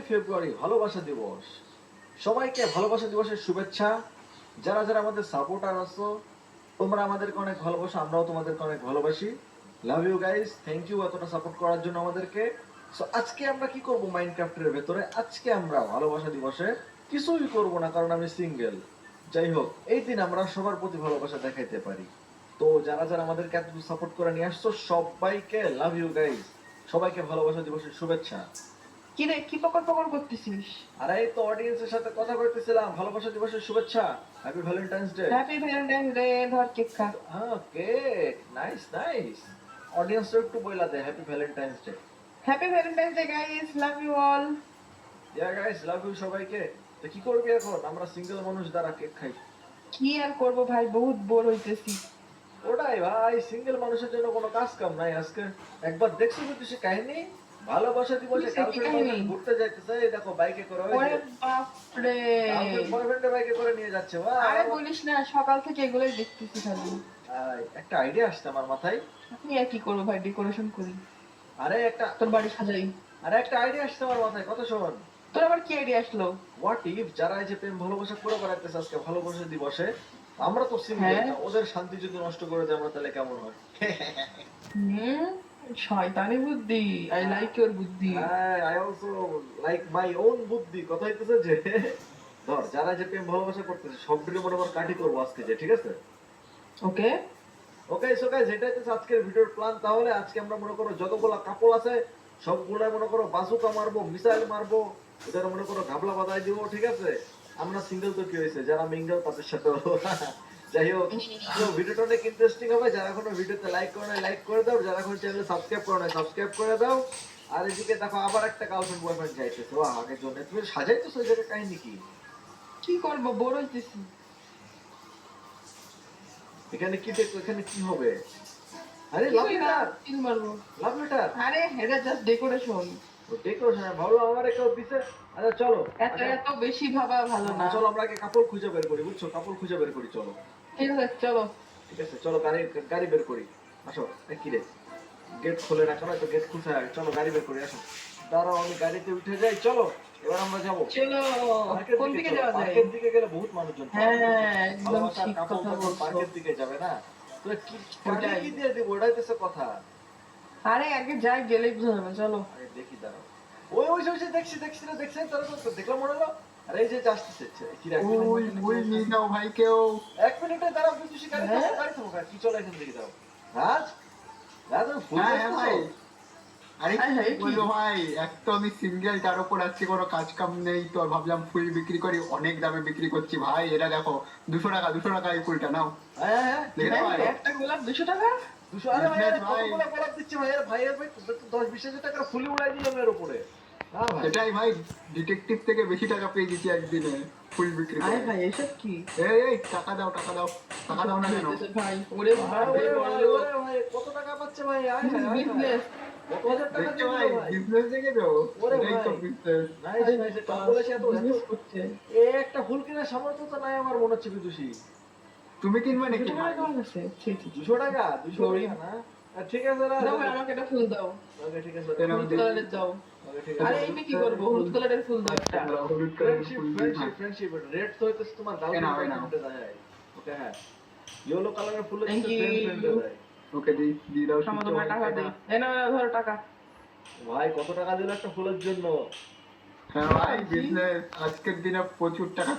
ফেব্রুয়ারি ভালোবাসা দিবস। সবাইকে ভালোবাসা দিবসের শুভেচ্ছা। যারা যারা আমাদের সাপোর্টার আছো, তোমরা আমাদেরকে অনেক ভালোবাসো, আমরাও তোমাদেরকে অনেক ভালোবাসি। Love you guys, thank you এতটা সাপোর্ট করার জন্য আমাদেরকে। সো আজকে আমরা কি করব মাইনক্রাফটের ভেতরে? আজকে আমরা ভালোবাসা দিবসে কিছুই করব না, কারণ আমি সিঙ্গেল। যাই হোক, এই দিন আমরা সবার প্রতি ভালোবাসা দেখাইতে পারি। তো যারা যারা আমাদেরকে এতটুকু সাপোর্ট করে নিয়ে আসছো, সবাইকে লাভ ইউ গাইস। সবাইকে ভালোবাসা দিবসের শুভেচ্ছা। কি রে, কি পকর পকর করতেছিস? আর এই তো অডিয়েন্সের সাথে কথা কইতেছিলাম, ভালোবাসা দিবসের শুভেচ্ছা। Happy Valentine's Day. Happy Valentine's Day. ধর কেক খা। হ্যাঁ, কেক, নাইস নাইস। অডিয়েন্সরা একটু বইলা দে happy Valentine's Day. Happy Valentine's Day guys, love you all. Yeah guys, love you সবাইকে। তো কি করবি এখন? আমরা সিঙ্গেল মানুষ দ্বারা কেক খাই। কি আর করব ভাই, বহুত বোর হইতেছি। ওটাই ভাই, সিঙ্গেল মানুষের জন্য কোনো কাজ কাম নাই আজকে। একবার দেখছো তো সে কাহিনী, ভালোবাসা দিবসে কি গার্লফ্রেন্ড কাহিনী? ঘুরতে যাইতেছে, এই দেখো বাইকে করে, ওই ওরে যে বাপ রে। বয়ফ্রেন্ডের বাইকে করে নিয়ে যাচ্ছে। আরে বলিস না, সকাল থেকে এগুলোই দেখতেছি খালি। একটা আইডিয়া আসছে আমার মাথায়। আমি আর কি করবো ভাই, ডেকোরেশন করি, আরে একটা তোর বাড়ি সাজাই। আরে একটা আইডিয়া আসছে আমার মাথায়, কথা শোন। তোর আবার কি আইডিয়া আসলো? হোয়াট ইফ যারা এই যে প্রেম ভালোবাসা করে বেড়াইতেছে আজকে ভালোবাসা দিবসে, আমরা তো সিঙ্গেল, হ্যাঁ। ওদের শান্তি যদি নষ্ট করে দেয় আমরা, তাহলে কেমন হয়? হুম, শয়তানি বুদ্ধি। আই লাইক ইওর বুদ্ধি। I also like my own বুদ্ধি। কথা হইতেছে যে ধর যারা যে প্রেম ভালোবাসা করতেছে সবগুলো মনে কর কাটি করবো আজকে, যে ঠিক আছে। ওকে। ওকে সো গাইস, এটাই তো আজকের ভিডিওর প্ল্যান। তাহলে আজকে আমরা মনে করো যতগুলো কাপল আছে সবগুলা মনে করো বাজুকা মারবো, মিসাইল মারবো, ওদের মনে করো ঘাবলা বাজাই দিব, ঠিক আছে। আমরা সিঙ্গেল তো কি হয়েছে, যারা মিঙ্গেল তাদের সাথে যাই হোক, তো ভিডিওটা অনেক ইন্টারেস্টিং হবে। যারা এখনো ভিডিওতে লাইক করে নাই লাইক করে দাও, যারা এখন চ্যানেলে সাবস্ক্রাইব করে নাই সাবস্ক্রাইব করে দাও। আর এদিকে দেখো আবার একটা গার্লফ্রেন্ড বয়ফ্রেন্ড যাইতেছে, ও আগের জন্য তুমি সাজাইতেছো, এই জায়গায় কাহিনী কি? কি করবো, বোর হইতেছি। এখানে কি দেখো, এখানে কি হবে? আরে কি লাভ করি না, লেটার, চিল মারবো। Love letter. আরে এটা জাস্ট ডেকোরেশন। ডেকোরেশন ভালো, আমার কেউ দিছে। আচ্ছা চলো, এত এত বেশি ভাবা ভালো না। চলো আমরা আগে কাপড় খুঁজে বের করি, বুঝছো, কাপড় খুঁজে বের করি, চলো। ঠিক আছে চলো। ঠিক আছে চলো, গাড়ি গাড়ি বের করি। আসো। কি রে, গেট খুলে রাখো না তো, গেট খুলতে হয়, চলো গাড়ি বের করি, আসো। দাঁড়াও আমি গাড়িতে উঠে যাই, চলো এবার আমরা যাবো চলো। কোন দিকে যাওয়া যায়? পার্কের দিকে গেলে বহুত মানুষজন হ্যাঁ একদম ঠিক কথা বলছো। পার্কের দিকে যাবে না তো কি, ওটাই। কি দিয়ে দিব, ওটাই তো কথা। আরে আগে যাই, গেলেই বুঝা যাবে, চলো। আরে দেখি, দাঁড়াও। ওই ওই ওই যে দেখছি দেখছি না, দেখছেন তারা তো দেখলাম মনে হলো। আরে এই যে আসতেছে, কি রে, ওই নিয়ে যাও ভাই কেউ। এক মিনিটে দাঁড়াও, বুঝছি গাড়ি হ্যাঁ? থামো, গাড়ি থামো, কি চলে এখান থেকে দাও। রাজ, রাজ আমি ফুল হ্যাঁ হ্যাঁ ভাই। আরে হ্যাঁ, হ্যাঁ, কি কি? বলবো ভাই, এক তো আমি সিঙ্গেল, তার উপর আজকে কোনো কাজ কাম নেই, তো ভাবলাম ফুল বিক্রি করি, অনেক দামে বিক্রি করছি ভাই। এরা দেখো 200 টাকা এই ফুলটা নাও। হ্যাঁ হ্যাঁ, দেখো হ্যাঁ, ভাই, একটা গোলাপ 200 টাকা। 200। আরে ভাই, আরে ভাই। কতগুলো গোলাপ দিচ্ছি ভাই, আরে ভাই, ভাই 10-20 হাজার টাকার ফুলি উড়াই দিলাম এর উপরে। না ভাই, এটাই ভাই, ডিটেকটিভ থেকে বেশি টাকা পেয়ে গেছি একদিনে ফুল বিক্রি আরে করে। ভাই এসব কি? এই টাকা দাও টাকা দাও, টাকা দাও না কেন? ভাই ওরে ভাই, ওরে ভাই, বড়লোক। ওরে ভাই, কত টাকা পাচ্ছে ভাই? আয় হায়, আয় হায়। বিজনেস। কত হাজার টাকা দেখছো দিয়ে ভাই, দিল ভাই? বিজনেস দেখে দাও, ওরে এটাই তো ভাই। বিজনেস। নাইস নাইস, কাম বলেছে এত বিজনেস করছে। এ একটা ফুল কেনার সামর্থ্য তো নাই আমার, মনে হচ্ছে বিদুষী। তুমি কিনবে নাকি 200 টাকা ভাই? কেমন আছে? ছি, ছি, ছি। 200 টাকা, 200 গরিব। টাকা না? ঠিক আছে রাজ, দাও ভাই, আমাকে একটা ফুল দাও। ওকে ঠিক আছে, এরকম হলুদ কালারের দাও। ওকে ঠিক আরে আছে। এইটা কি করবো, হলুদ কালারের ফুল দাও একটা। হলুদ কালারের ফ্রেন্ডশিপ ফুল দিই ফ্রেন্ডশিপ ভাই। ফ্রেন্ডশিপ, রেড তো হইতেছে তোমার এনাও, এনাও। গার্লফ্রেন্ড দেয়। ওকে হ্যাঁ, ইয়েলো কালারের ফুল হচ্ছে Thank you. ফ্রেন্ড ফ্রেন্ড দেয়। ওকে দিয়ে দাও আমার সুতো তোমার ভাই, টাকা টাকা। দিই। এই নাও, ধরো টাকা। ভাই কত টাকা দিল একটা ফুলের জন্য? হ্যাঁ ভাই, বিজনেস আজকের দিনে প্রচুর টাকা